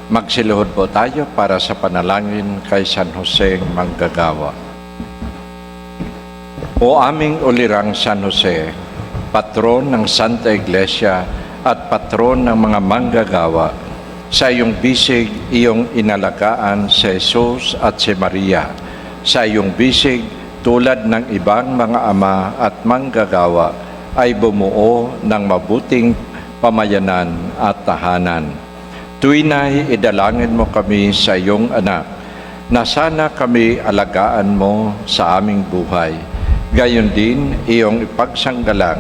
Magsiluhod po tayo para sa panalangin kay San Jose Manggagawa. O aming ulirang San Jose, patron ng Santa Iglesia at patron ng mga manggagawa, sa iyong bisig iyong inalagaan si Jesus at si Maria. Sa iyong bisig, tulad ng ibang mga ama at manggagawa, ay bumuo ng mabuting pamayanan at tahanan. Tuwina'y idalangin mo kami sa iyong anak, na sana kami alagaan mo sa aming buhay. Gayon din iyong ipagsanggalang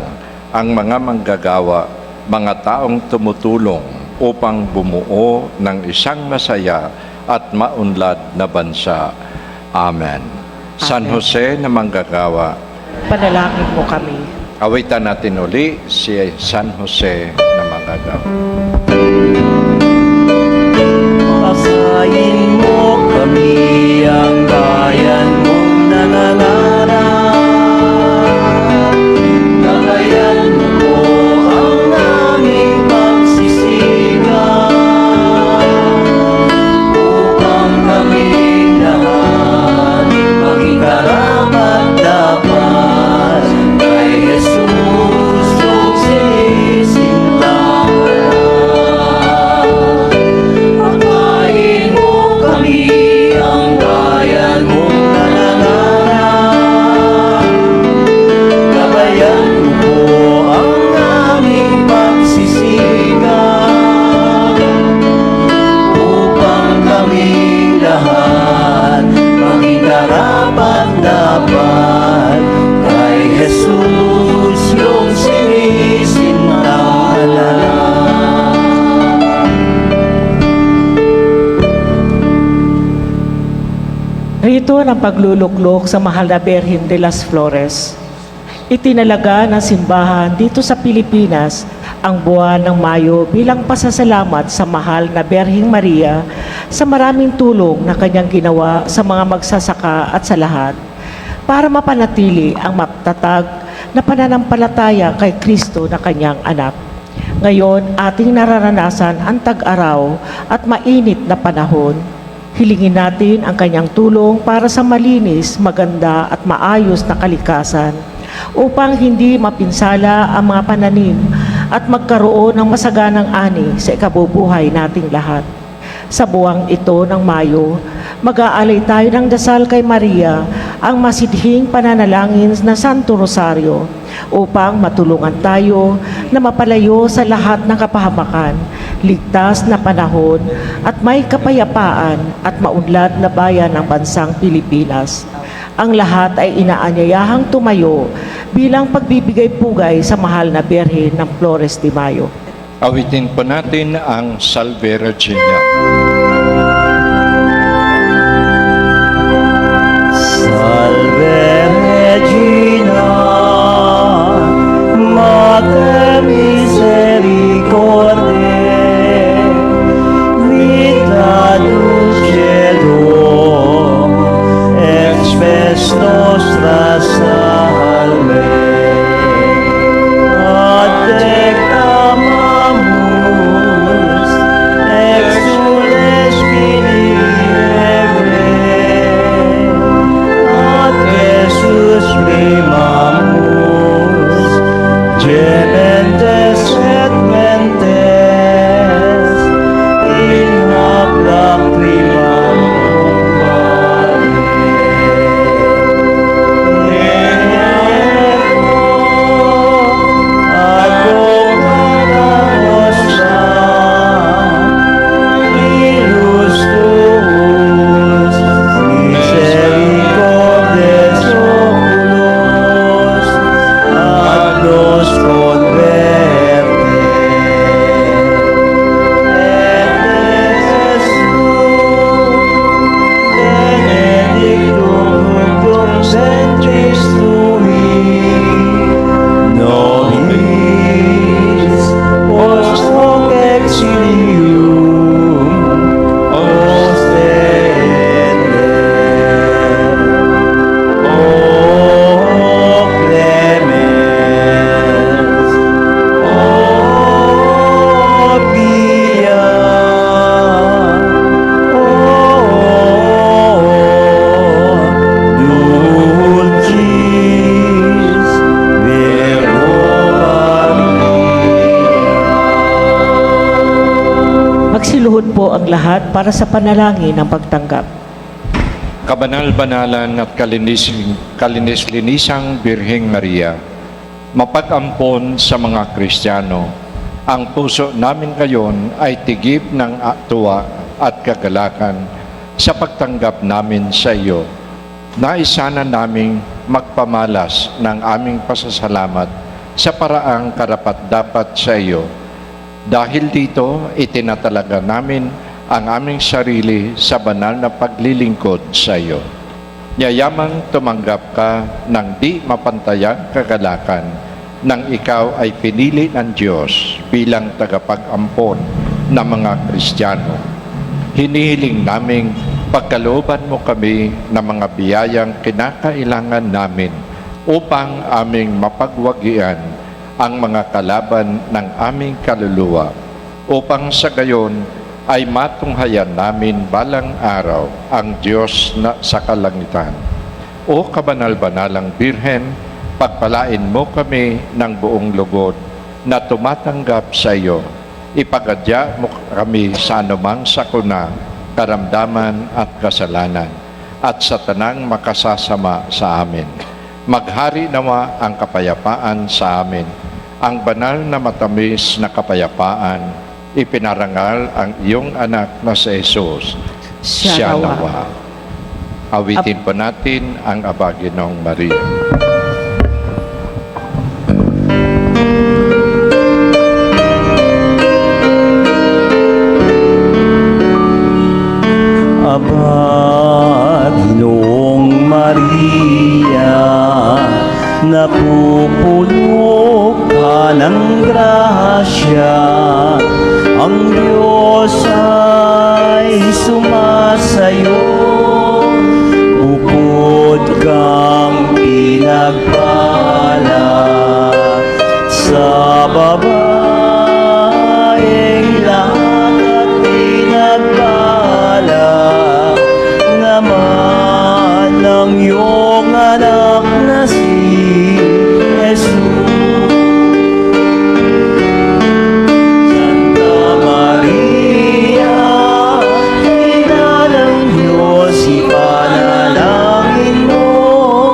ang mga manggagawa, mga taong tumutulong upang bumuo ng isang masaya at maunlad na bansa. Amen. San Jose na Manggagawa, panalangin mo kami. awitan natin uli si San Jose na Manggagawa. Pasayin mo kami ang bayan mong nangangarap. Gabayan mo po ang aming pagsisigaw, upang kaming lahat maging karapat-dapat kay Jesus yung sinisintahan. Pagkain mo kami ang bayan mong nangangarap. Gabayan mo po ang aming pagsisigaw, upang kaming lahat maging karapat-dapat kay Jesus yung sinisintahan. Rito ng pagluluklok sa mahal na Birhen de las Flores. Itinalaga ng simbahan dito sa Pilipinas ang buwan ng Mayo bilang pasasalamat sa mahal na Birheng Maria sa maraming tulong na kanyang ginawa sa mga magsasaka at sa lahat para mapanatili ang matatag na pananampalataya kay Kristo na kanyang anak. Ngayon, ating nararanasan ang tag-araw at mainit na panahon. Hilingin natin ang kanyang tulong para sa malinis, maganda at maayos na kalikasan upang hindi mapinsala ang mga pananim at magkaroon ng masaganang ani sa ikabubuhay nating lahat. Sa buwang ito ng Mayo, mag-aalay tayo ng dasal kay Maria, ang masidhing pananalangin na Santo Rosario, upang matulungan tayo na mapalayo sa lahat ng kapahamakan, ligtas na panahon at may kapayapaan at maunlad na bayan ng bansang Pilipinas. Ang lahat ay inaanyayahang tumayo bilang pagbibigay pugay sa mahal na Birhen ng Flores de Mayo. Awitin po natin ang Salve Regina. Salve Regina, Mater Misericordiae, vita dulcedo, et spes nostra salve. Ad clamamus, exules Fili Hebrae, ad Magsiluhod po ang lahat para sa panalangin ng pagtanggap. Kabanal-banalan at kalinis-linisang Birheng Maria, mapag-ampon sa mga Kristiyano, ang puso namin ngayon ay tigib ng tuwa at kagalakan sa pagtanggap namin sa iyo. Naisana naming magpamalas ng aming pasasalamat sa paraang karapat-dapat sa iyo. Dahil dito, itinatalaga namin ang aming sarili sa banal na paglilingkod sa iyo. Yayamang tumanggap ka ng di mapantayang kagalakan nang ikaw ay pinili ng Diyos bilang tagapag-ampon ng mga Kristiyano. Hinihiling naming pagkalooban mo kami ng mga biyayang kinakailangan namin upang aming mapagwagian ang mga kalaban ng aming kaluluwa, upang sa gayon ay matunghayan namin balang araw ang Diyos na sa kalangitan. O kabanal-banalang Birhen, pagpalain mo kami ng buong lugod na tumatanggap sa iyo. Ipagadya mo kami sa anumang sakuna, karamdaman at kasalanan, at sa tanang makasasama sa amin. Maghari nawa ang kapayapaan sa amin, ang banal na matamis na kapayapaan, ipinarangal ang iyong anak na si Jesus. Siya nawa. Awitin po natin ang Abaginong Maria. Aba, Ginoong Maria, napupuno ka ng grasya, ang Diyos ay sumasayo, bukod kang pinagpala sa babaeng lahat at pinagpala naman ng iyong anak na si Jesus. Santa Maria, Ina ng Diyos, ipanalangin mo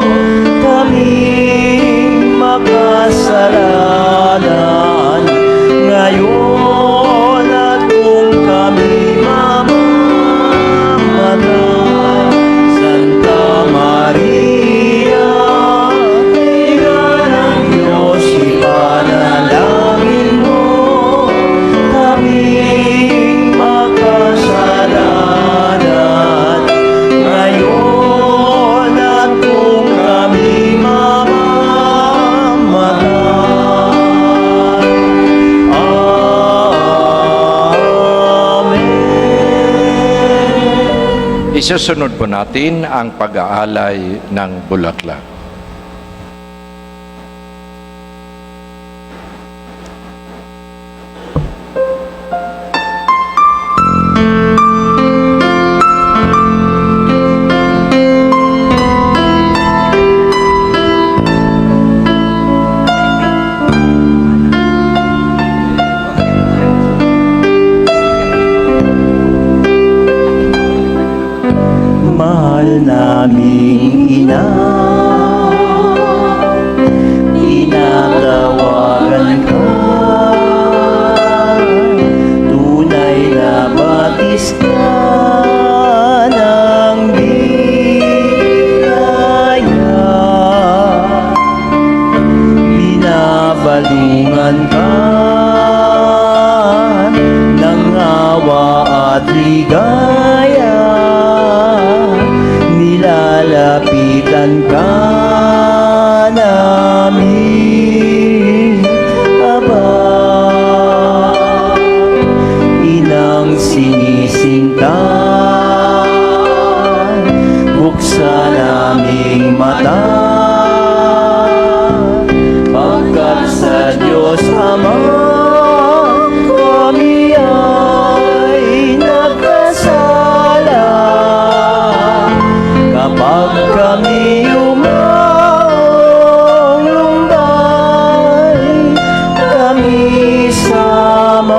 kaming makasalanan ngayon at kung kami mamamatay. Santa Maria, Ina ng Diyos, ipanalangin mo kaming makasalanan ngayon at kung kami mamamatay. Amen. Isusunod po natin ang pag-aalay ng bulaklak. Mahal naming Ina, tinatawagan ka, tunay na batis ka ng biyaya, binabalungan ka ng awa at ligaya, nilalapitan ka namin, Aba, Inang sinisinta, buksan aming mata, pagkat sa Diyos Ama kami ay nagkasala. Kapag kami umanglumbay, kami samahan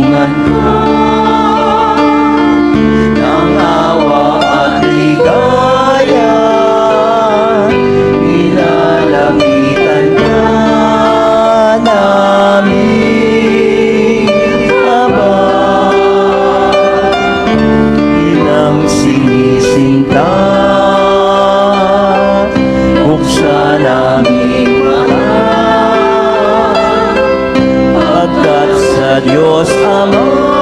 kalinga ng awa at ligaya, ilalapitan ka namin, Ama. Ilang sinisinta, buksan aming mata, pagkat sa Diyos Ama